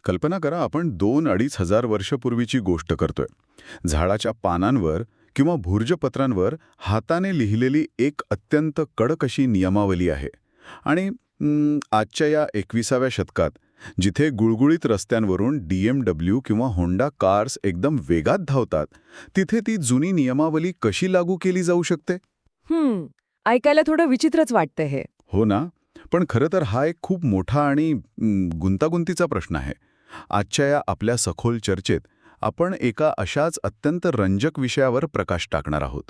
कल्पना करा आपण 2-2.5 हजार वर्षपूर्वीची गोष्ट करतोय. झाडाच्या पानांवर किंवा भूर्जपत्रांवर हाताने लिहिलेली एक अत्यंत कडक अशी नियमावली आहे. आणि आजच्या या 21व्या शतकात जिथे गुळगुळीत रस्त्यांवरून BMW किंवा होंडा कार्स एकदम वेगात धावतात, तिथे ती जुनी नियमावली कशी लागू केली जाऊ शकते? ऐकायला थोडं विचित्रच वाटतं हे. हो ना. पण खरं तर हा एक खूप मोठा आणि गुंतागुंतीचा प्रश्न आहे. आजच्या या आपल्या सखोल चर्चेत आपण एका अशाच अत्यंत रंजक विषयावर प्रकाश टाकणार आहोत.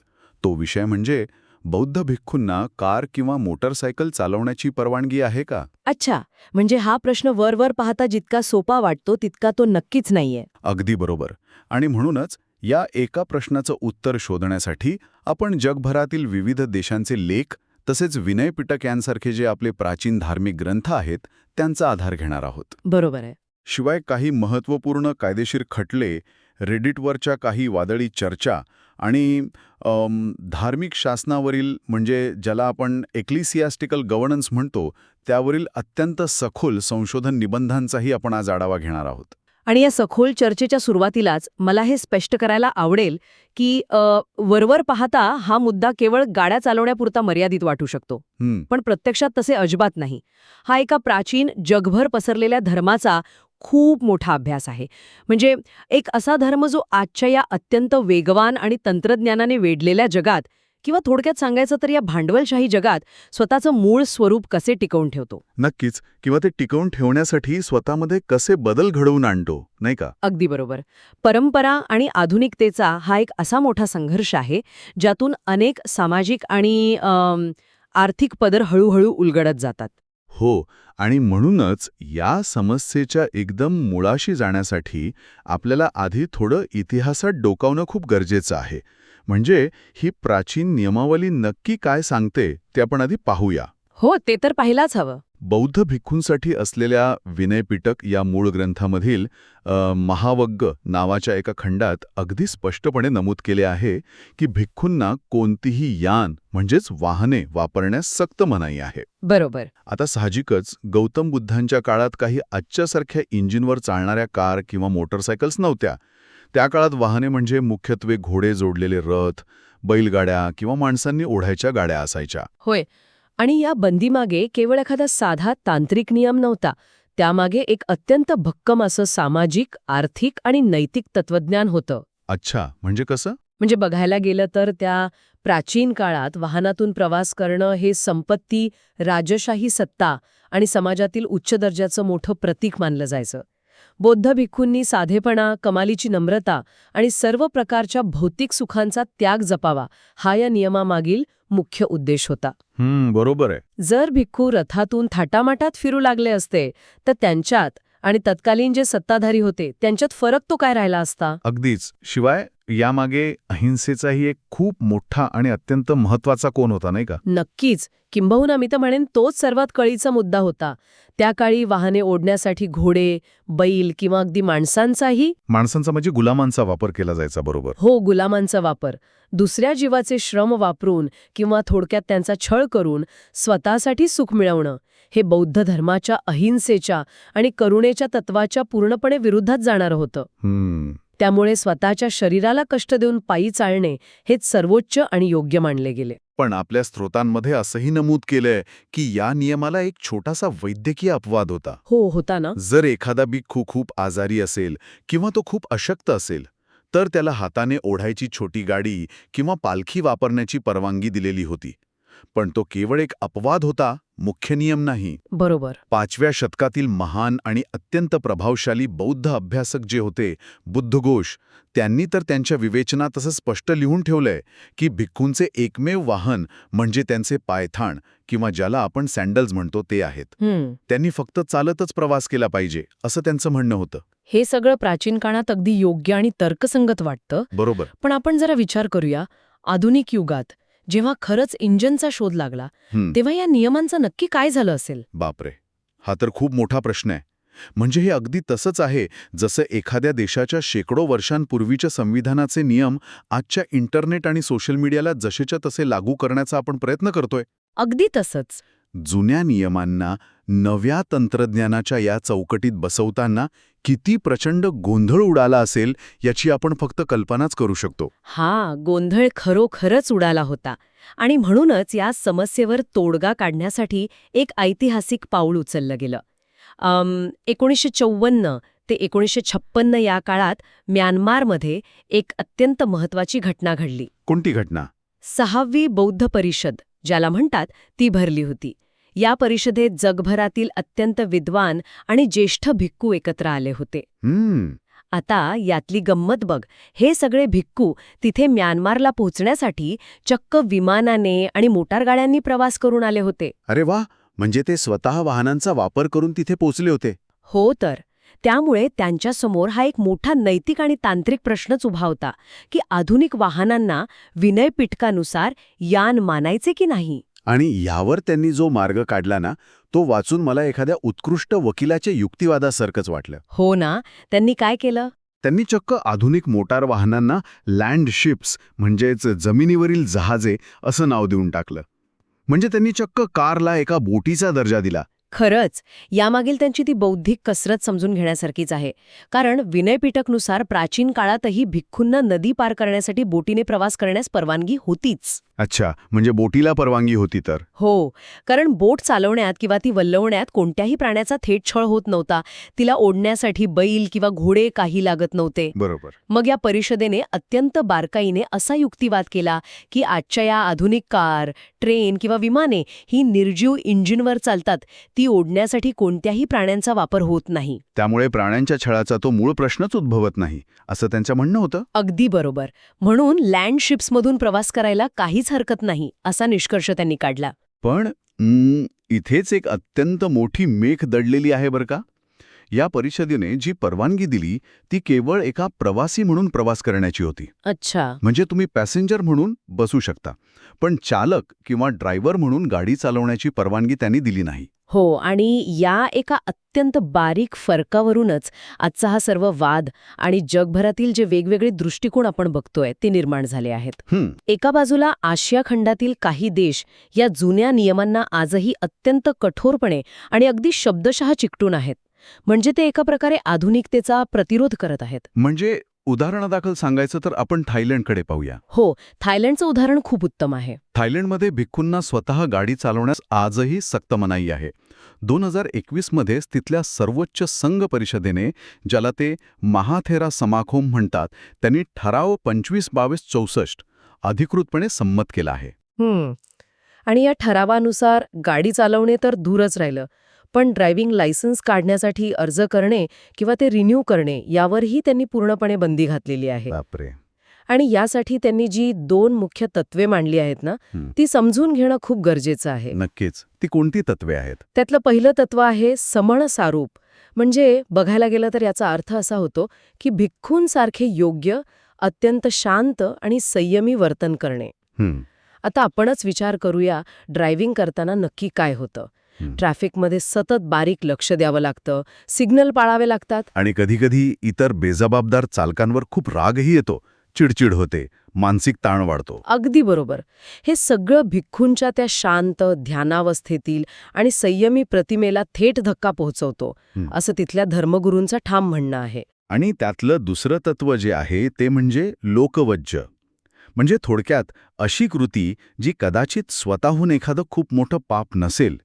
तो विषय म्हणजे बौद्ध भिक्खूंना कार किंवा मोटरसायकल चालवण्याची परवानगी आहे का? अच्छा, म्हणजे हा प्रश्न वरवर पाहता जितका सोपा वाटतो तितका तो नक्कीच नाहीये. अगदी बरोबर. आणि म्हणूनच या एका प्रश्नाचं उत्तर शोधण्यासाठी आपण जगभरातील विविध देशांचे लेख तसेच विनय पिटक यांसारखे जे आपले प्राचीन धार्मिक ग्रंथ आहेत त्यांचा आधार घेणार आहोत. बरोबर आहे. शिवाय काही महत्त्वपूर्ण कायदेशीर खटले, रेडिटवरच्या काही वादळी चर्चा आणि धार्मिक शासनावरील म्हणजे ज्याला आपण एक्लिसियास्टिकल गव्हर्नन्स म्हणतो त्यावरील अत्यंत सखोल संशोधन निबंधांचाही आपण आज आढावा घेणार आहोत. आणि या सखोल चर्चेच्या सुरुवातीलाच मला हे स्पष्ट करायला आवडेल की वरवर पाहता हा मुद्दा केवळ गाड्या चालवण्यापुरता मर्यादित वाटू शकतो. पण प्रत्यक्षात तसे अजिबात नाही. हा एका प्राचीन जगभर पसरलेल्या धर्माचा खूप मोठा अभ्यास आहे. म्हणजे एक असा धर्म जो आजच्या या अत्यंत वेगवान आणि तंत्रज्ञानाने वेढलेल्या जगात किंवा थोडक्यात सांगायचं तर या भांडवलशाही जगात स्वतःचं मूळ स्वरूप कसे टिकवून ठेवतो. नक्कीच. किंवा ते टिकवून ठेवण्यासाठी स्वतःमध्ये कसे बदल घडवून आणतो, नाही का? अगदी बरोबर. परंपरा आणि आधुनिकतेचा हा एक असा मोठा संघर्ष आहे ज्यातून अनेक सामाजिक आणि आर्थिक पदर हळूहळू उलगडत जातात. हो. आणि म्हणूनच या समस्येच्या एकदम मुळाशी जाण्यासाठी आपल्याला आधी थोडं इतिहासात डोकावणं खूप गरजेचं आहे. म्हणजे ही प्राचीन नियमावली नक्की काय सांगते ते आपण आधी पाहूया. हो, ते तर पाहिलाच हवं. बौद्ध भिक्खूंसाठी असलेल्या विनय पिटक या मूळ ग्रंथामधील महावग्ग नावाच्या एका खंडात अगदी स्पष्टपणे नमूद केले आहे की भिक्खूंना कोणतीही यान म्हणजेच वाहने वापरण्यास सक्त मनाई आहे. बरोबर. आता साहजिकच गौतम बुद्धांच्या काळात काही आजच्यासारख्या इंजिनवर चालणाऱ्या कार किंवा मोटरसायकल्स नव्हत्या. त्या काळात वाहने म्हणजे मुख्यत्वे घोडे जोडलेले रथ, बैलगाड्या किंवा माणसांनी ओढायच्या गाड्या असायच्या. होय. आणि या बंदीमागे केवळ एखादा साधा तांत्रिक नियम नव्हता. त्यामागे एक अत्यंत भक्कम असं सामाजिक, आर्थिक आणि नैतिक तत्वज्ञान होतं. अच्छा, म्हणजे कसं? म्हणजे बघायला गेलं तर त्या प्राचीन काळात वाहनातून प्रवास करणं हे संपत्ती, राजशाही सत्ता आणि समाजातील उच्च दर्जाचं मोठं प्रतीक मानलं जायचं. बौद्ध भिक्खूंनी साधेपणा, कमालीची नम्रता आणि सर्व प्रकारच्या भौतिक सुखांचा त्याग जपावा हा या नियमामागील मुख्य उद्देश होता. बरोबर आहे. जर भिक्खू रथातून थाटामाटात फिरू लागले असते तर त्यांच्यात आणि तत्कालीन जे सत्ताधारी होते त्यांच्यात फरक तो काय राहिला असता. अगदीच. शिवाय यामागे अहिंसेचाही एक खूप मोठा आणि अत्यंत महत्वाचा कोन होता, नाही का? नक्कीच. किंबहुना मी तर म्हणेन तोच सर्वात कळीचा मुद्दा होता. त्या काळी वाहने ओढण्यासाठी घोडे, बैल किंवा अगदी माणसांचा म्हणजे गुलामांचा वापर केला जायचा. बरोबर. हो, गुलामांचा वापर दुसऱ्या जीवाचे श्रम वापरून किंवा थोडक्यात त्यांचा छळ करून स्वतःसाठी सुख मिळवणं हे बौद्ध धर्माच्या अहिंसेच्या आणि करुणेच्या तत्वाच्या पूर्णपणे विरुद्धात जाणारं होतं. त्यामुळे स्वतःच्या शरीराला कष्ट देऊन पायी चालणे हेच सर्वोच्च आणि योग्य मानले गेले. पण आपल्या स्रोतांमध्ये असंही नमूद केलंय की या नियमाला एक छोटासा वैद्यकीय अपवाद होता. हो, होता ना. जर एखादा भिक्खू खूप आजारी असेल किंवा तो खूप अशक्त असेल तर त्याला हाताने ओढायची छोटी गाडी किंवा पालखी वापरण्याची परवानगी दिलेली होती. पण तो केवळ एक अपवाद होता, मुख्य नियम नाही. बरोबर. 5व्या शतकातील महान आणि अत्यंत प्रभावशाली बौद्ध अभ्यासक जे होते बुद्धघोष, त्यांनी तर त्यांच्या विवेचनात असं स्पष्ट लिहून ठेवलंय की भिक्खूंचे एकमेव वाहन म्हणजे त्यांचे पायथाण किंवा ज्याला आपण सँडल्स म्हणतो ते आहेत. त्यांनी फक्त चालतच प्रवास केला पाहिजे असं त्यांचं म्हणणं होतं. हे सगळं प्राचीन काळात अगदी योग्य आणि तर्कसंगत वाटतं. बरोबर. पण आपण जरा विचार करूया, आधुनिक युगात जेव्हा खरंच इंजिनचा शोध लागला तेव्हा या नियमांचं नक्की काय झालं असेल. बापरे, हा तर खूप मोठा प्रश्न आहे. म्हणजे हे अगदी तसंच आहे जसं एखाद्या देशाच्या शेकडो वर्षांपूर्वीच्या संविधानाचे नियम आजच्या इंटरनेट आणि सोशल मीडियाला जसेच्या तसे लागू करण्याचा आपण प्रयत्न करतोय. अगदी तसंच. जुन्या नियमांना नव्या तंत्रज्ञानाच्या या चौकटीत बसवताना किती प्रचंड गोंधळ उडाला असेल याची आपण फक्त कल्पनाच करू शकतो. हा गोंधळ खरोखरच उडाला होता आणि म्हणूनच या समस्येवर तोडगा काढण्यासाठी एक ऐतिहासिक पाऊल उचललं गेलं. 1954 ते 1956 या काळात म्यानमारमध्ये एक अत्यंत महत्वाची घटना घडली. कोणती घटना? 6वी बौद्ध परिषद ज्याला म्हणतात ती भरली होती. या परिषदेत जगभरातील अत्यंत विद्वान आणि ज्येष्ठ भिक्खू एकत्र आले होते. आता यातली गंमत बघ, हे सगळे भिक्खू तिथे म्यानमारला पोहोचण्यासाठी चक्क विमानाने आणि मोटारगाड्यांनी प्रवास करून आले होते. अरे वा, म्हणजे ते स्वतः वाहनांचा वापर करून तिथे पोहोचले होते. हो तर. त्यामुळे त्यांच्यासमोर हा एक मोठा नैतिक आणि तांत्रिक प्रश्नच उभा होता की आधुनिक वाहनांना विनयपिटकानुसार यान मानायचे की नाही. आणि यावर त्यांनी जो मार्ग काढला ना, तो वाचून मला एखाद्या उत्कृष्ट वकिलाच्या युक्तिवादासारखंच वाटलं. हो ना. त्यांनी काय केलं? त्यांनी चक्क आधुनिक मोटार वाहनांना लँडशिप्स म्हणजेच जमिनीवरील जहाजे असं नाव देऊन टाकलं. म्हणजे त्यांनी चक्क कारला एका बोटीचा दर्जा दिला. खरंच यामागील त्यांची ती बौद्धिक कसरत समजून घेण्यासारखीच आहे. कारण विनयपिटकनुसार प्राचीन काळातही भिक्खूंना नदी पार करण्यासाठी बोटीने प्रवास करण्यास परवानगी होतीच. अच्छा, म्हणजे बोटीला परवानगी होती तर? हो, कारण बोट चालवण्यात किंवा ती वल्लवण्यात कोणत्याही प्राण्याचा थेट छळ होत नव्हता. तिला ओढण्यासाठी बैल किंवा घोडे काही लागत नव्हते. बरोबर. मग या परिषदेने अत्यंत बारकाईने असा युक्तिवाद केला की आजच्या या आधुनिक कार, ट्रेन किंवा विमाने ही निर्जीव इंजिनवर चालतात. ती ओढण्यासाठी कोणत्याही प्राण्यांचा वापर होत नाही. त्यामुळे प्राण्यांच्या छळाचा तो मूळ प्रश्नच उद्भवत नाही, असं त्यांचं म्हणणं होतं. अगदी बरोबर. म्हणून लँडशिप्समधून प्रवास करायला काहीच हरकत नाही, असा निष्कर्ष त्यांनी काढला. पण इथेच एक अत्यंत मोठी मेख दडलेली आहे बरं का. या परिषदेने जी परवानगी दिली ती केवळ एका प्रवासी म्हणून प्रवास करण्याची होती. अच्छा. म्हणजे तुम्ही पॅसेंजर म्हणून बसू शकता, पण चालक किंवा ड्रायव्हर म्हणून गाडी चालवण्याची परवानगी त्यांनी दिली नाही. हो, आणि या एका अत्यंत बारीक फरकावरूनच आजचा हा सर्व वाद आणि जगभरातील जे वेगवेगळे दृष्टिकोन आपण बघतोय ते निर्माण झाले आहेत. एका बाजूला आशिया खंडातील काही देश या जुन्या नियमांना आजही अत्यंत कठोरपणे आणि अगदी शब्दशः चिकटून आहेत. म्हणजे ते एका प्रकारे आधुनिकतेचा प्रतिरोध करत आहेत. म्हणजे उदाहरणादाखल सांगायचं तर आपण थायलंडकडे पाहूया. हो, थायलंडचं उदाहरण खूप उत्तम आहे. थायलंडमध्ये भिक्खूंना स्वतः गाडी चालवण्यास आजही सक्त मनाई आहे. 2021 मध्येच तिथल्या सर्वोच्च संघ परिषदेने, ज्याला ते महाथेरा समाखोम म्हणतात, त्यांनी ठराव 25/22/64 अधिकृतपणे संमत केला आहे. आणि या ठरावानुसार गाडी चालवणे तर दूरच राहिलं, पण ड्रायव्हिंग लायसन्स काढण्यासाठी अर्ज करणे किंवा ते रिन्यू करणे यावरही त्यांनी पूर्णपणे बंदी घातलेली आहे. बापरे. आणि यासाठी त्यांनी जी 2 मुख्य तत्वे मांडली आहेत ना, ती समजून घेणं खूप गरजेचं आहे. नक्कीच. ती कोणती तत्वे आहेत? त्यातलं पहिलं तत्व आहे समण सारूप. म्हणजे बघायला गेलं तर याचा अर्थ असा होतो की भिक्खूंसारखे योग्य, अत्यंत शांत आणि संयमी वर्तन करणे. आता आपणच विचार करूया, ड्रायव्हिंग करताना नक्की काय होतं. ट्रॅफिकमध्ये सतत बारीक लक्ष द्यावं लागतं, सिग्नल पाळावे लागतात. आणि कधीकधी इतर बेजबाबदार चालकांवर खूप रागही येतो, चिडचिड होते, मानसिक ताण वाढतो. अगदी बरोबर. हे सगळं भिक्खूंच्या त्या शांत ध्यानावस्थेतील आणि संयमी प्रतिमेला थेट धक्का पोहोचवतो, असं तिथल्या धर्मगुरूंचं ठाम म्हणणं आहे. आणि त्यातलं दुसरं तत्व जे आहे ते म्हणजे लोकवज्ज. म्हणजे थोडक्यात अशी कृती जी कदाचित स्वतःहून एखादं खूप मोठं पाप नसेल,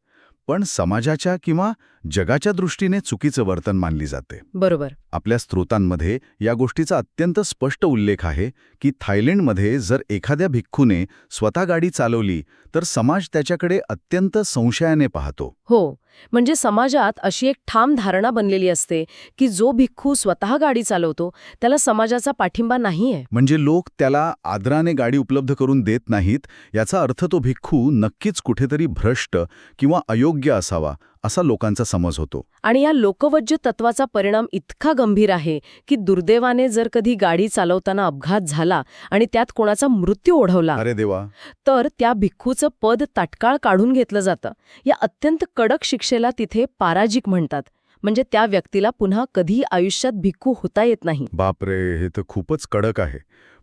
पण समाजाच्या किंवा जगाच्या दृष्टीने चुकीचं वर्तन मानली जाते. बरोबर. आपल्या स्रोतांमध्ये या गोष्टीचा अत्यंत स्पष्ट उल्लेख आहे की थायलंडमध्ये जर एखाद्या भिक्खूने स्वतः गाडी चालवली तर समाज त्याच्याकडे अत्यंत संशयाने पाहतो. हो, म्हणजे समाजात अशी एक ठाम धारणा बनलेली असते की जो भिक्खू स्वतः गाडी चालवतो त्याला समाजाचा पाठिंबा नाहीये. म्हणजे लोक त्याला आदराने गाडी उपलब्ध करून देत नाहीत, याचा अर्थ तो भिक्खू नक्कीच कुठेतरी भ्रष्ट किंवा अयोग्य असावा, असा लोकांचा समज होतो. आणि या लोकवज्ज तत्वाचा परिणाम इतका गंभीर आहे की दुर्दैवाने जर कधी गाडी चालवताना अपघात झाला आणि त्यात कोणाचा मृत्यू ओढवला, अरे देवा, तर त्या भिक्खूचं पद तात्काळ काढून घेतलं जातं. या अत्यंत कडक शिक्षेला तिथे पाराजिक म्हणतात. म्हणजे त्या व्यक्तीला पुन्हा कधी आयुष्यात भिक्खू होता येत नाही. बापरे, हे तर खूपच कडक आहे.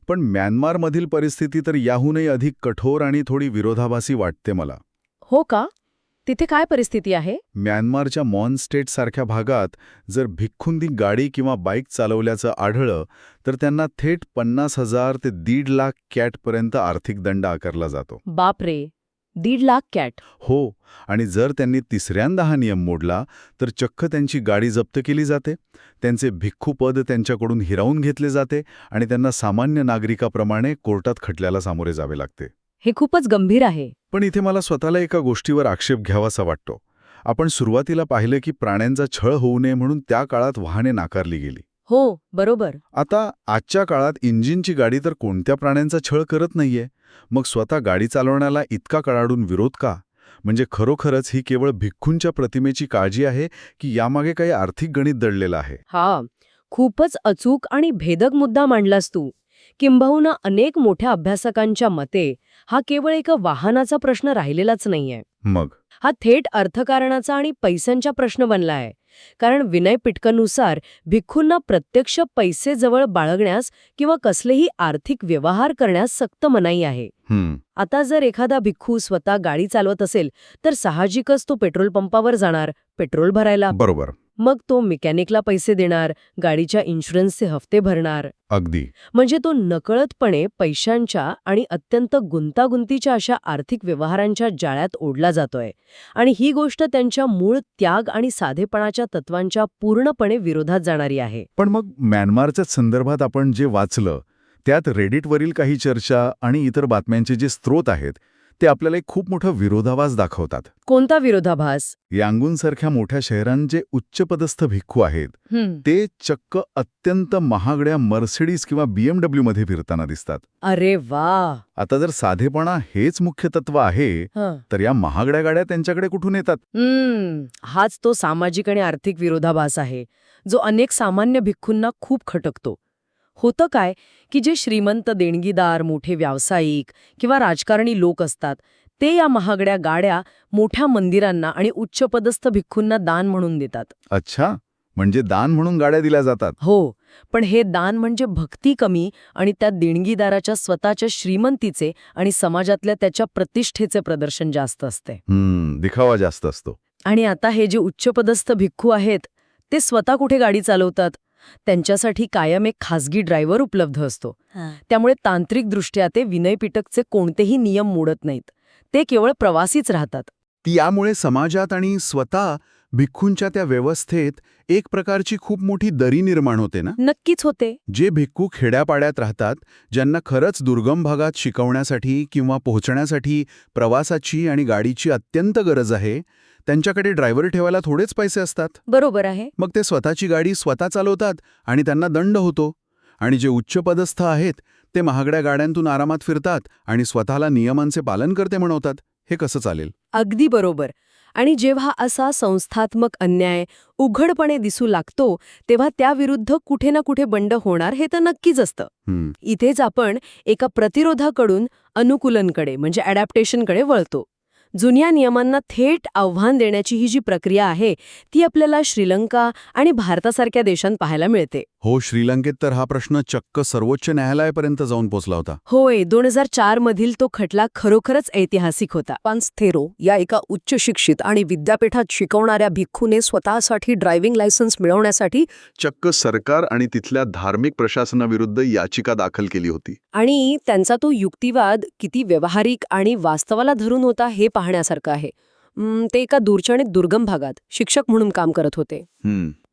पण म्यानमारमधील परिस्थिती तर याहूनही अधिक कठोर आणि थोडी विरोधाभासी वाटते मला. हो का? तिथे काय परिस्थिती आहे? म्यानमारच्या मॉन स्टेट सारख्या भागात जर भिक्खूंनी गाडी किंवा बाईक चालवल्याचं आढळलं तर त्यांना थेट 50,000 ते 1.5 लाख कॅटपर्यंत आर्थिक दंड आकारला जातो. बापरे, 1.5 लाख कॅट. हो, आणि जर त्यांनी तिसऱ्यांदा हा नियम मोडला तर चक्क त्यांची गाडी जप्त केली जाते, त्यांचे भिक्खू पद त्यांच्याकडून हिरावून घेतले जाते आणि त्यांना सामान्य नागरिकाप्रमाणे कोर्टात खटल्याला सामोरे जावे लागते. हे खूपच गंभीर आहे. पण इथे मला स्वतःला एका गोष्टीवर आक्षेप घ्यावासा वाटतो. आपण सुरुवातीला पाहिलं की प्राण्यांचा छळ होऊ नये म्हणून त्या काळात वाहने नाकारली गेली. हो, बरोबर. आता आजच्या काळात इंजिनची गाडी तर कोणत्या प्राण्यांचा छळ करत नाहीये. मग स्वतः गाडी चालवण्याला इतका कडाडून विरोध का? म्हणजे खरोखरच ही केवळ भिक्खूंच्या प्रतिमेची काळजी आहे की यामागे काही आर्थिक गणित दडलेलं आहे? हा, खूपच अचूक आणि भेदक मुद्दा मांडलास तू. किंबहुना अनेक मोठ्या अभ्यासकांच्या मते हा केवळ एका वाहनाचा प्रश्न राहिलेलाच नाहीये. मग हा थेट अर्थकारणाचा आणि पैशांचा प्रश्न बनला आहे. कारण विनय पिटकनुसार भिक्खूंना प्रत्यक्ष पैसे जवळ बाळगण्यास किंवा कसलेही आर्थिक व्यवहार करण्यास सक्त मनाई आहे. आता जर एखादा भिक्खू स्वतः गाडी चालवत असेल तर साहजिकच तो पेट्रोल पंपावर जाणार पेट्रोल भरायला. बरोबर. मग तो मेकॅनिकला पैसे देणार, गाडीच्या इन्शुरन्सचे हफ्ते भरणार. अगदी. म्हणजे तो नकळतपणे पैशांच्या आणि अत्यंत गुंतागुंतीच्या अशा आर्थिक व्यवहारांच्या जाळ्यात ओढला जातोय. आणि ही गोष्ट त्यांच्या मूळ त्याग आणि साधेपणाच्या तत्वांच्या पूर्णपणे विरोधात जाणारी आहे. पण मग म्यानमारच्या संदर्भात आपण जे वाचलं त्यात रेडिटवरील काही चर्चा आणि इतर बातम्यांचे जे स्रोत आहेत ते आपल्याला एक खूप मोठा विरोधाभास दाखवतात. कोणता विरोधाभास? यांगूनसारख्या मोठ्या शहरांचे उच्चपदस्थ भिक्खू आहेत ते चक्क अत्यंत महागड्या मर्सिडीज किंवा BMW मध्ये फिरताना दिसतात. अरे वा. आता जर साधेपणा हेच मुख्य तत्व आहे तर या महागड्या गाड्या त्यांच्याकडे कुठून येतात? हाच तो सामाजिक आणि आर्थिक विरोधाभास आहे जो अनेक सामान्य भिक्खूंना खूप खटकतो. होतं काय की जे श्रीमंत देणगीदार, मोठे व्यावसायिक किंवा राजकारणी लोक असतात ते या महागड्या गाड्या मोठ्या मंदिरांना आणि उच्चपदस्थ भिक्खूंना दान म्हणून देतात. अच्छा, म्हणजे दान म्हणून गाड्या दिल्या जातात? हो, पण हे दान म्हणजे भक्ती कमी आणि त्या देणगीदाराच्या स्वतःच्या श्रीमंतीचे आणि समाजातल्या त्याच्या प्रतिष्ठेचे प्रदर्शन जास्त असते. दिखावा जास्त असतो. आणि आता हे जे उच्चपदस्थ भिक्खू आहेत ते स्वतः कुठे गाडी चालवतात? त्यांच्यासाठी कायम एक खासगी ड्रायव्हर उपलब्ध असतो. त्यामुळे तांत्रिकदृष्ट्या ते विनय पिटकचे कोणतेही नियम मोडत नाहीत. ते केवळ प्रवासीच राहतात. यामुळे समाजात आणि स्वतः भिक्खूंच्या त्या व्यवस्थेत एक प्रकारची खूप मोठी दरी निर्माण होते ना? नक्कीच होते. जे भिक्खू खेड्यापाड्यात राहतात, ज्यांना खरंच दुर्गम भागात शिकवण्यासाठी किंवा पोहोचण्यासाठी प्रवासाची आणि गाडीची अत्यंत गरज आहे, त्यांच्याकडे ड्रायव्हर ठेवायला थोडेच पैसे असतात. बरोबर आहे. मग ते स्वतःची गाडी स्वतः चालवतात आणि त्यांना दंड होतो. आणि जे उच्चपदस्थ आहेत ते महागड्या गाड्यांतून आरामात फिरतात आणि स्वतःला नियमांचे पालन करते म्हणवतात. हे कसं चालेल? अगदी बरोबर. आणि जेव्हा असा संस्थात्मक अन्याय उघडपणे दिसू लागतो तेव्हा त्याविरुद्ध कुठे ना कुठे बंड होणार हे तर नक्कीच असतं. इथेच आपण एका प्रतिरोधाकडून अनुकूलनकडे म्हणजे अडॅप्टेशनकडे वळतो. जुन्या नियमांना थेट आव्हान देण्याची ही जी प्रक्रिया आहे ती आपल्याला श्रीलंका आणि भारतासारख्या देशांत पाहायला मिळते. हो, श्रीलंकेत तर हा प्रश्न चक्क सर्वोच्च न्यायालयापर्यंत जाऊन पोचला होता. होय, 2004 मधील तो खटला खरोखरच ऐतिहासिक होता. पान्स्थेरो या एका उच्च शिक्षित आणि विद्यापीठात शिकवणाऱ्या भिक्खूने स्वतःसाठी ड्रायव्हिंग लायसन्स मिळवण्यासाठी चक्क सरकार आणि तिथल्या धार्मिक प्रशासनाविरुद्ध याचिका दाखल केली होती. आणि त्यांचा तो युक्तिवाद किती व्यावहारिक आणि वास्तवाला धरून होता हे पाहण्यासारखं आहे. ते एका दूरच्या आणि दुर्गम भागात शिक्षक म्हणून काम करत होते.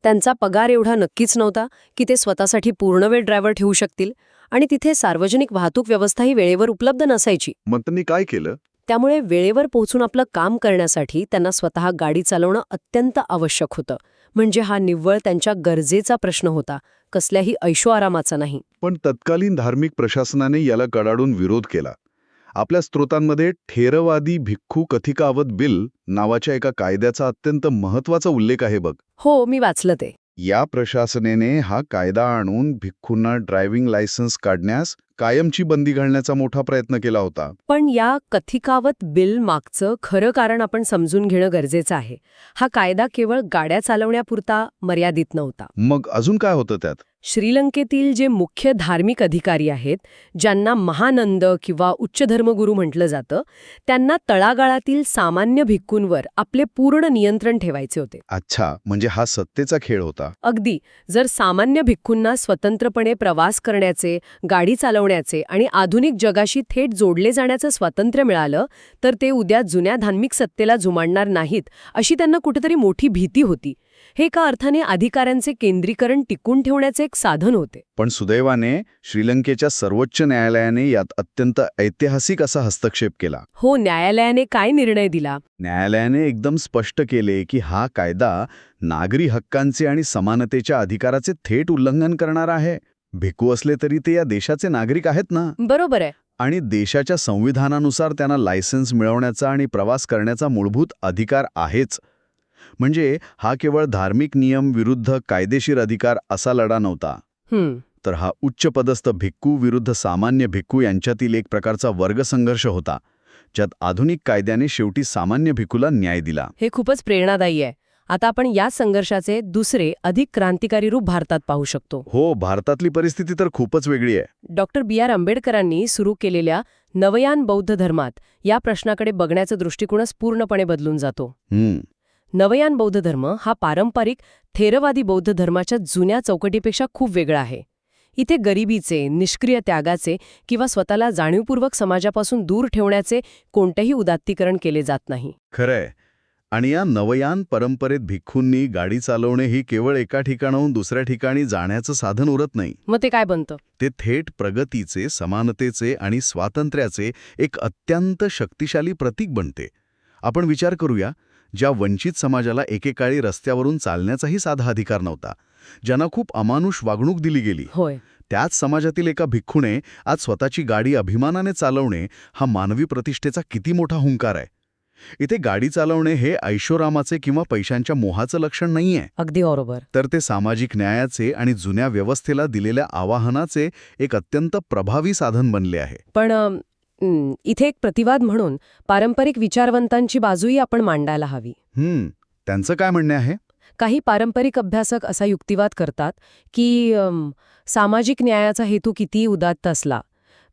त्यांचा पगार एवढा नक्कीच नव्हता की ते स्वतःसाठी पूर्णवेळ ड्रायव्हर ठेवू शकतील आणि तिथे सार्वजनिक वाहतूक व्यवस्थाही वेळेवर उपलब्ध नसायची. मग त्यांनी काय केलं? त्यामुळे वेळेवर पोहोचून आपलं काम करण्यासाठी त्यांना स्वतः गाडी चालवणं अत्यंत आवश्यक होतं. म्हणजे हा निव्वळ त्यांच्या गरजेचा प्रश्न होता, कसल्याही ऐशोआरामाचा नाही. पण तत्कालीन धार्मिक प्रशासनाने याला कडाडून विरोध केला. आपल्या स्रोतांमध्ये थेरवादी भिक्खू कथिकावत बिल नावाच्या एका कायद्याचा अत्यंत महत्त्वाचा उल्लेख आहे बघ. हो, मी वाचलं ते. या प्रशासनेने हा कायदा आणून भिक्खूंना ड्रायव्हिंग लायसन्स काढण्यास कायमची बंदी घालण्याचा मोठा प्रयत्न केला होता. पण या कथिकावत बिल मागचं खरं कारण आपण समजून घेणं गरजेचं आहे. हा कायदा केवळ गाड्या चालवण्यापुरता मर्यादित नव्हता. मग अजून काय होतं त्यात? श्रीलंकेतील जे मुख्य धार्मिक अधिकारी आहेत, ज्यांना महानंद किंवा उच्च धर्मगुरू म्हटलं जातं, त्यांना तळागाळातील सामान्य भिक्खूंवर आपले पूर्ण नियंत्रण ठेवायचे होते. अच्छा, म्हणजे हा सत्तेचा खेळ होता. अगदी. जर सामान्य भिक्खूंना स्वतंत्रपणे प्रवास करण्याचे, गाडी चालवण्याचे आणि आधुनिक जगाशी थेट जोडले जाण्याचं स्वातंत्र्य मिळालं, तर ते उद्या जुन्या धार्मिक सत्तेला जुमानणार नाहीत, अशी त्यांना कुठेतरी मोठी भीती होती. हे एका अर्थाने अधिकाऱ्यांचे केंद्रीकरण टिकून ठेवण्याचे एक साधन होते. पण सुदैवाने श्रीलंकेच्या सर्वोच्च न्यायालयाने यात अत्यंत ऐतिहासिक असा हस्तक्षेप केला. हो, न्यायालयाने काय निर्णय दिला? न्यायालयाने एकदम स्पष्ट केले की हा कायदा नागरी हक्कांचे आणि समानतेच्या अधिकाराचे थेट उल्लंघन करणार आहे. भिक्खू असले तरी ते या देशाचे नागरिक आहेत ना. बरोबर आहे. आणि देशाच्या संविधानानुसार त्यांना लायसन्स मिळवण्याचा आणि प्रवास करण्याचा मूलभूत अधिकार आहेच. म्हणजे हा केवळ धार्मिक नियम विरुद्ध कायदेशीर अधिकार असा लढा नव्हता, तर हा उच्चपदस्थ भिक्खू विरुद्ध सामान्य भिक्खू यांच्यातील एक प्रकारचा वर्गसंघर्ष होता, ज्यात आधुनिक कायद्याने शेवटी सामान्य भिक्खूला न्याय दिला. हे खूपच प्रेरणादायी आहे. आता आपण या संघर्षाचे दुसरे अधिक क्रांतिकारी रूप भारतात पाहू शकतो. हो, भारतातली परिस्थिती तर खूपच वेगळी आहे. Doctor B.R. आंबेडकरांनी सुरू केलेल्या नवयान बौद्ध धर्मात या प्रश्नाकडे बघण्याचा दृष्टिकोनच पूर्णपणे बदलून जातो. नवयान बौद्ध धर्म हा पारंपरिक थेरवादी बौद्ध धर्माच्या जुन्या चौकटीपेक्षा खूप वेगळा आहे. इथे गरिबीचे, निष्क्रिय त्यागाचे किंवा स्वतःला जाणीवपूर्वक समाजापासून दूर ठेवण्याचे कोणतेही उदात्तीकरण केले जात नाही. खरंय. आणि या नवयान परंपरेत भिक्खूंनी गाडी चालवणे ही केवळ एका ठिकाणाहून दुसऱ्या ठिकाणी जाण्याचं साधन उरत नाही. मग ते काय बनतं? ते थेट प्रगतीचे, समानतेचे आणि स्वातंत्र्याचे एक अत्यंत शक्तिशाली प्रतीक बनते. आपण विचार करूया, ज्या वंचित समाजाला एकेकाळी रस्त्यावरून चालण्याचाही साधा अधिकार नव्हता, ज्यांना खूप अमानुष वागणूक दिली गेली, होय, त्याच समाजातील एका भिक्खूने आज स्वतःची गाडी अभिमानाने चालवणे हा मानवी प्रतिष्ठेचा किती मोठा हुंकार आहे. इथे गाडी चालवणे हे ऐशोरामाचे किंवा पैशांच्या मोहाचं लक्षण नाहीये. अगदी बरोबर. तर ते सामाजिक न्यायाचे आणि जुन्या व्यवस्थेला दिलेल्या आवाहनाचे एक अत्यंत प्रभावी साधन बनले आहे. पण इथे एक प्रतिवाद म्हणून पारंपरिक विचारवंतांची बाजूही आपण मांडायला हवी. त्यांचं काय म्हणणे आहे? काही पारंपरिक अभ्यासक असा युक्तिवाद करतात की सामाजिक न्यायाचा हेतू कितीही उदात्त असला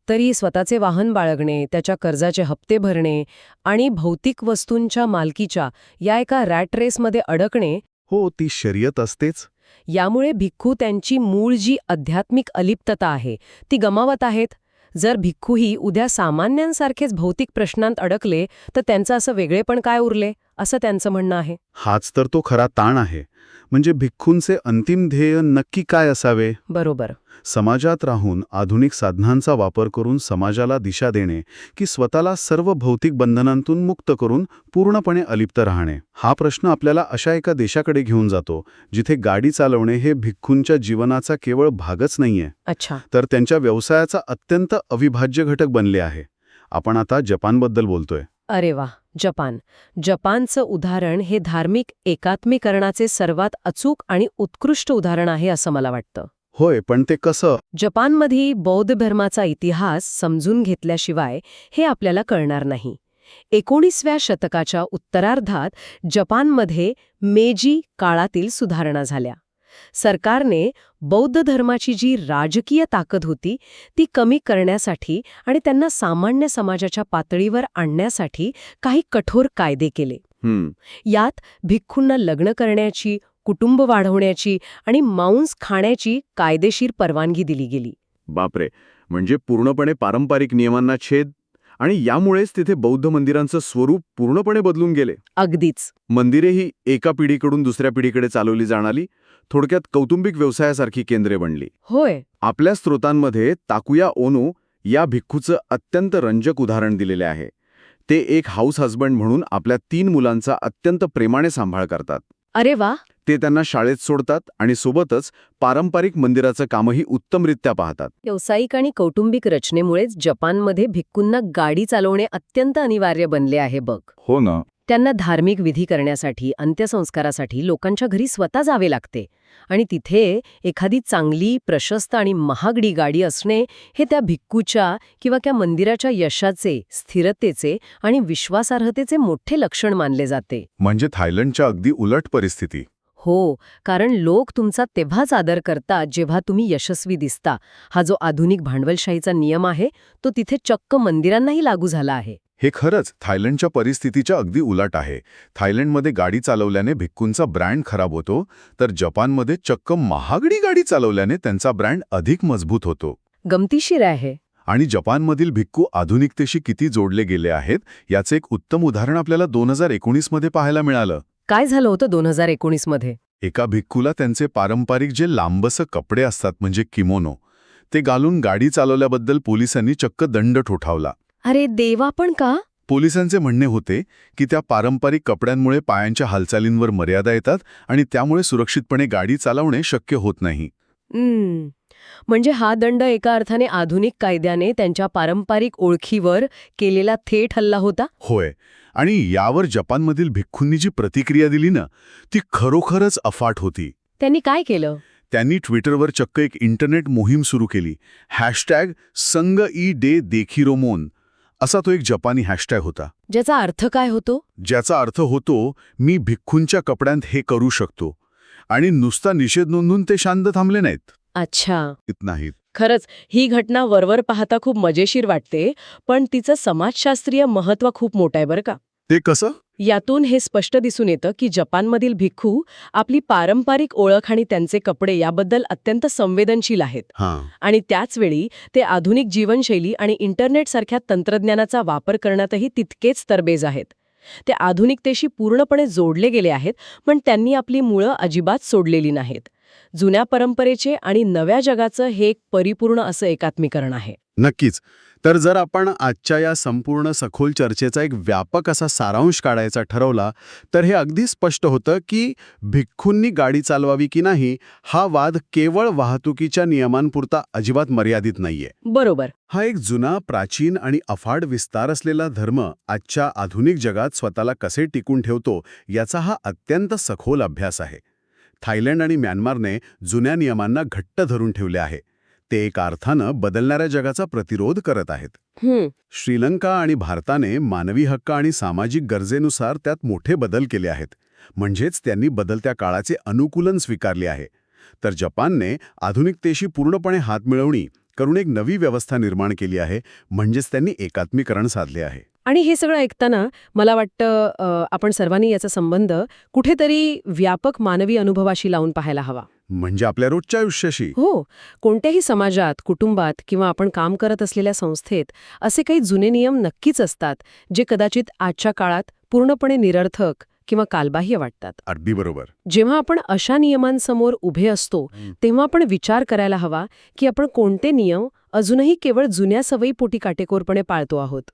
तरी स्वतःचे वाहन बाळगणे, त्याच्या कर्जाचे हप्ते भरणे आणि भौतिक वस्तूंच्या मालकीच्या या एका रॅट रेसमध्ये अडकणे, हो, ती शर्यत असतेच. यामुळे भिक्खू त्यांची मूळ जी आध्यात्मिक अलिप्तता आहे ती गमावत आहेत. जर भिक्खूही उद्या सामान्यांसारखेच भौतिक प्रश्नांत अडकले तर त्यांचं असं वेगळेपण काय उरले, असं त्यांचं म्हणणं आहे. हाच तर तो खरा ताण आहे. म्हणजे भिक्खूंचे अंतिम ध्येय नक्की काय असावे? बरोबर. समाजात राहून आधुनिक साधनांचा वापर करून समाजाला दिशा देणे की स्वतःला सर्व भौतिक बंधनांतून मुक्त करून पूर्णपणे अलिप्त राहणे? हा प्रश्न आपल्याला अशा एका देशाकडे घेऊन जातो जिथे गाडी चालवणे हे भिक्खूंच्या जीवनाचा केवळ भागच नाहीये, अच्छा, तर त्यांच्या व्यवसायाचा अत्यंत अविभाज्य घटक बनले आहे. आपण आता जपानबद्दल बोलतोय. अरे वा, जपान. जपानचं उदाहरण हे धार्मिक एकात्मीकरणाचे सर्वात अचूक आणि उत्कृष्ट उदाहरण आहे असं मला वाटतं. होय, पण ते कसं? जपानमध्ये बौद्ध धर्माचा इतिहास समजून घेतल्याशिवाय हे आपल्याला कळणार नाही. 19व्या शतकाच्या उत्तरार्धात जपानमध्ये मेजी काळातील सुधारणा झाल्या. सरकारने बौद्ध धर्माची जी राजकीय ताकद होती ती कमी करण्यासाठी आणि त्यांना सामान्य समाजाच्या पातळीवर आणण्यासाठी काही कठोर कायदे केले. यात भिक्खूंना लग्न करण्याची, कुटुंब वाढवण्याची आणि मांस खाण्याची कायदेशीर परवानगी दिली गेली. बापरे, म्हणजे पूर्णपणे पारंपरिक नियमांना छेद. आणि यामुळेच तिथे बौद्ध मंदिरांचं स्वरूप पूर्णपणे बदलून गेले. अगदीच. मंदिरेही एका पिढीकडून दुसऱ्या पिढीकडे चालवली जाणारी, थोडक्यात कौटुंबिक व्यवसायासारखी केंद्रे बनली. होय. आपल्या स्रोतांमध्ये ताकुया ओनो या भिक्खूचं अत्यंत रंजक उदाहरण दिलेले आहे. ते एक हाऊस हजबंड म्हणून आपल्या 3 मुलांचा अत्यंत प्रेमाने सांभाळ करतात. अरे वा. ते त्यांना शाळेत सोडतात आणि सोबतच पारंपरिक मंदिराचं कामही उत्तमरित्या पाहतात. व्यावसायिक आणि कौटुंबिक रचनेमुळेच जपानमध्ये भिक्खूंना गाडी चालवणे अत्यंत अनिवार्य बनले आहे बघ. हो ना. त्यांना धार्मिक विधी करण्यासाठी, अंत्यसंस्कारासाठी लोकांच्या घरी स्वतः जावे लागते आणि तिथे एखादी चांगली, प्रशस्त आणि महागडी गाडी असणे हे त्या भिक्खूच्या किंवा त्या मंदिराच्या यशाचे, स्थिरतेचे आणि विश्वासार्हतेचे मोठे लक्षण मानले जाते. म्हणजे थायलंडच्या अगदी उलट परिस्थिती. हो, कारण लोक तुमचा तेव्हाच आदर करतात जेव्हा तुम्ही यशस्वी दिसता. हा जो आधुनिक भांडवलशाहीचा नियम आहे तो तिथे चक्क मंदिरांनाही लागू झाला आहे. हे खरंच थायलंडच्या परिस्थितीच्या अगदी उलट आहे. थायलंडमध्ये गाडी चालवल्याने भिक्खूंचा ब्रँड खराब होतो, तर जपानमध्ये चक्क महागडी गाडी चालवल्याने त्यांचा ब्रँड अधिक मजबूत होतो. गमतीशीर आहे. आणि जपानमधील भिक्खू आधुनिकतेशी किती जोडले गेले आहेत याचे एक उत्तम उदाहरण आपल्याला 2019 मध्ये पाहायला मिळालं. काय झालं होतं 2019 मध्ये? एका भिक्खूला त्यांचे पारंपरिक जे लांबसं कपडे असतात म्हणजे किमोनो, ते घालून गाडी चालवल्याबद्दल पोलिसांनी चक्क दंड ठोठावला. अरे देवा, पण का? पोलिसांचे म्हणणे होते की त्या पारंपरिक कपड्यांमुळे पायांच्या हालचालींवर मर्यादा येतात आणि त्यामुळे सुरक्षितपणे गाडी चालवणे शक्य होत नाही. म्हणजे हा दंड एका अर्थाने आधुनिक कायद्याने त्यांच्या पारंपरिक ओळखीवर केलेला थेट हल्ला होता. होय, आणि यावर जपानमधील भिक्खूंनी जी प्रतिक्रिया दिली ना, ती खरोखरच अफाट होती. त्यांनी काय केलं? त्यांनी ट्विटरवर चक्क एक इंटरनेट मोहीम सुरू केली. #संग ई डे देखिरोमोन असा तो एक जपानी हॅशटॅग होता. ज्याचा अर्थ काय होतो? ज्याचा अर्थ होतो, मी भिक्खूंच्या कपड्यांत हे करू शकतो. आणि नुसता निषेध नोंदवून ते शांत थांबले नाहीत. अच्छा. नाहीत. खरंच ही घटना वरवर पाहता खूप मजेशीर वाटते, पण तिचं समाजशास्त्रीय महत्त्व खूप मोठं आहे बरं का. ते कसं? यातून हे स्पष्ट दिसून येतं की जपानमधील भिक्खू आपली पारंपरिक ओळख आणि त्यांचे कपडे याबद्दल अत्यंत संवेदनशील आहेत. आणि त्याचवेळी ते आधुनिक जीवनशैली आणि इंटरनेटसारख्या तंत्रज्ञानाचा वापर करण्यातही तितकेच तरबेज आहेत. ते आधुनिकतेशी पूर्णपणे जोडले गेले आहेत, पण त्यांनी आपली मुळं अजिबात सोडलेली नाहीत. जुन्या परंपरेचे आणि नव्या जगाचं हे एक परिपूर्ण असं एकात्मीकरण आहे. नक्कीच. तर जर आपण आजच्या या संपूर्ण सखोल चर्चेचा एक व्यापक असा सारांश काढायचा ठरवला, तर हे अगदी स्पष्ट होतं की भिक्खूंनी गाडी चालवावी की नाही हा वाद केवळ वाहतुकीच्या नियमांपुरता अजिबात मर्यादित नाहीये. बरोबर. हा एक जुना, प्राचीन आणि अफाट विस्तार असलेला धर्म आजच्या आधुनिक जगात स्वतःला कसे टिकून ठेवतो याचा हा अत्यंत सखोल अभ्यास आहे. थायलंड आणि म्यानमारने जुन्या नियमांना घट्ट धरून ठेवले आहे. ते एका अर्थानं बदलणाऱ्या जगाचा प्रतिरोध करत आहेत. श्रीलंका आणि भारताने मानवी हक्क आणि सामाजिक गरजेनुसार त्यात मोठे बदल केले आहेत. म्हणजेच त्यांनी बदलत्या काळाचे अनुकूलन स्वीकारले आहे. तर जपानने आधुनिकतेशी पूर्णपणे हात मिळवणी करून एक नवी व्यवस्था निर्माण केली आहे. म्हणजेच त्यांनी एकात्मीकरण साधले आहे. आणि हे सगळं ऐकताना मला वाटतं आपण सर्वांनी याचा संबंध कुठेतरी व्यापक मानवी अनुभवाशी लावून पाहायला हवा. म्हणजे आपल्या रोजच्या आयुष्याशी. हो, कोणत्याही समाजात, कुटुंबात किंवा आपण काम करत असलेल्या संस्थेत असे काही जुने नियम नक्कीच असतात जे कदाचित आजच्या काळात पूर्णपणे निरर्थक किंवा कालबाह्य वाटतात. अगदी बरोबर. जेव्हा आपण अशा नियमांसमोर उभे असतो तेव्हा आपण विचार करायला हवा की आपण कोणते नियम अजूनही केवळ जुन्या सवयीपोटी काटेकोरपणे पाळतो आहोत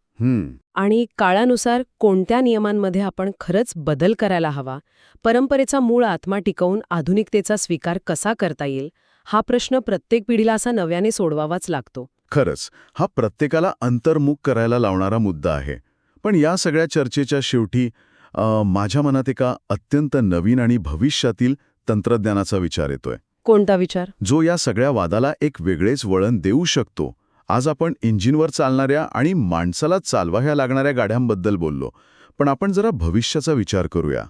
आणि काळानुसार कोणत्या नियमांमध्ये आपण खरंच बदल करायला हवा. परंपरेचा मूळ आत्मा टिकवून आधुनिकतेचा स्वीकार कसा करता येईल हा प्रश्न प्रत्येक पिढीला असा नव्याने सोडवावाच लागतो. खरंच हा प्रत्येकाला अंतर्मुख करायला लावणारा मुद्दा आहे. पण या सगळ्या चर्चेच्या शेवटी माझ्या मनात एका अत्यंत नवीन आणि भविष्यातील तंत्रज्ञानाचा विचार येतोय. कोणता विचार? जो या सगळ्या वादाला एक वेगळेच वळण देऊ शकतो. आज आपण इंजिनवर चालणाऱ्या आणि माणसाला चालवायला लागणाऱ्या गाड्यांबद्दल बोललो, पण आपण जरा भविष्याचा विचार करूया.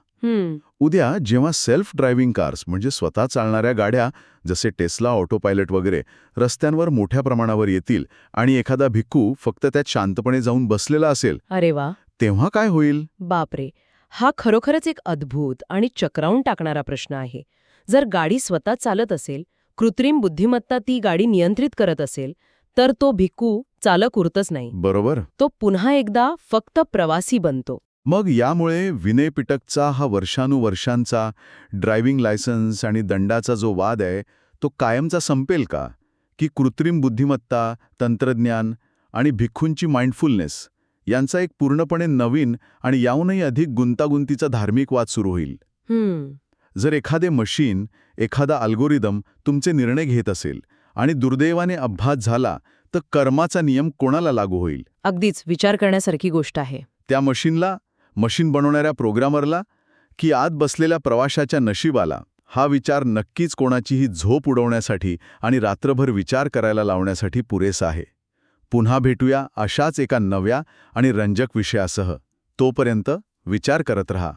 उद्या जेव्हा सेल्फ ड्रायव्हिंग कार्स म्हणजे स्वतः चालणाऱ्या गाड्या जसे टेस्ला, ऑटो पायलट वगैरे रस्त्यांवर मोठ्या प्रमाणावर येतील आणि एखादा भिक्खू फक्त त्यात शांतपणे जाऊन बसलेला असेल, अरे वा, तेव्हा काय होईल? बापरे, हा खरोखरच एक अद्भुत आणि चक्रावून टाकणारा प्रश्न आहे. जर गाडी स्वतः चालत असेल, कृत्रिम बुद्धिमत्ता ती गाडी नियंत्रित करत असेल, तर तो भिक्खू चालक उरतच नाही. बरोबर. तो पुन्हा एकदा फक्त प्रवासी बनतो. मग यामुळे विनय पिटकचा हा वर्षानुवर्षांचा ड्रायव्हिंग लायसन्स आणि दंडाचा जो वाद आहे तो कायमचा संपेल का? की कृत्रिम बुद्धिमत्ता, तंत्रज्ञान आणि भिक्खूंची माइंडफुलनेस यांचा एक पूर्णपणे नवीन आणि याहूनही अधिक गुंतागुंतीचा धार्मिक वाद सुरू होईल? जर एखादे मशीन, एखादा अल्गोरिदम तुमचे निर्णय घेत असेल आणि दुर्दैवाने अपघात झाला तर कर्माचा नियम कोणाला लागू होईल? अगदीच विचार करण्यासारखी गोष्ट आहे. त्या मशीनला, मशीन बनवणाऱ्या प्रोग्रामरला, की आत बसलेल्या प्रवाशाच्या नशिबाला? हा विचार नक्कीच कोणाचीही झोप उडवण्यासाठी आणि रात्रभर विचार करायला लावण्यासाठी पुरेसा आहे. पुन्हा भेटूया अशाच एका नव्या आणि रंजक विषयासह. तोपर्यंत विचार करत रहा.